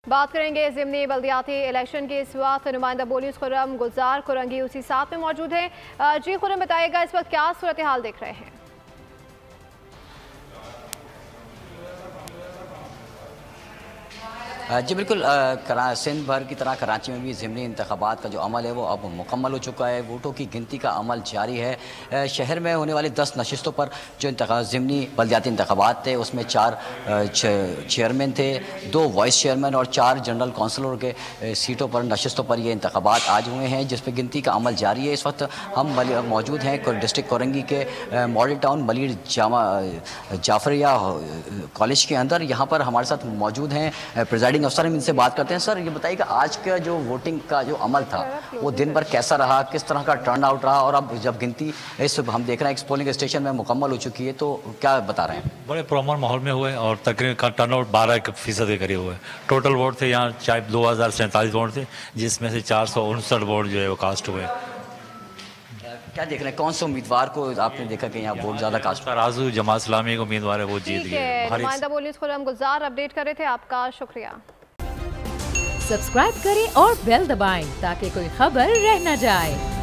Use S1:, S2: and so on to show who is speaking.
S1: बात करेंगे ज़िमनी बल्दियाती इलेक्शन की। इस वक्त नुमाइंदा बोलीस खुर्रम गुलजार कुरंगी उसी साथ में मौजूद हैं। जी खुर्रम, बताइएगा इस वक्त क्या सूरत हाल देख रहे हैं?
S2: जी बिल्कुल, सिंध भर की तरह कराची में भी ज़िमनी इंतखाबात का जो अमल है वो अब मुकम्मल हो चुका है। वोटों की गिनती का अमल जारी है। शहर में होने वाली 10 नशिस्तों पर जो ज़िमनी बल्दियाती इंतखाबात थे उसमें 4 चेयरमैन थे, 2 वाइस चेयरमैन और 4 जनरल कौंसलर के सीटों पर नशिस्तों पर ये इंतखाबात आज हुए हैं, जिस पर गिनती का अमल जारी है। इस वक्त हम मौजूद हैं डिस्ट्रिक्ट कोरंगी के model town Malir Jafaria college के अंदर। यहाँ पर हमारे साथ मौजूद हैं प्रेसिडेंट अफसर, हम इनसे बात करते हैं। सर, ये बताइए कि आज का जो वोटिंग का जो अमल था वो दिन भर कैसा रहा, किस तरह का टर्न आउट रहा, और अब जब गिनती इस हम देख रहे हैं पोलिंग स्टेशन में मुकम्मल हो चुकी है तो क्या बता रहे हैं?
S3: बड़े प्रॉमन माहौल में हुए और तकरीबन टर्न आउट 12% के करीब हुए। टोटल वोट थे यहाँ 2047 वोट थे, जिसमें से 459 वोट जो है वो कास्ट हुए।
S2: क्या देख रहे हैं, कौन से उम्मीदवार को आपने देखा कि यहाँ वोट ज्यादा कास्ट?
S3: राजू जमात इस्लामी के उम्मीदवार है वो जीत गए।
S1: नुमाइंदा बोलीस खुर्रम गुलजार अपडेट कर रहे थे, आपका शुक्रिया।
S4: सब्सक्राइब करें और बेल दबाएं ताकि कोई खबर रह न जाए।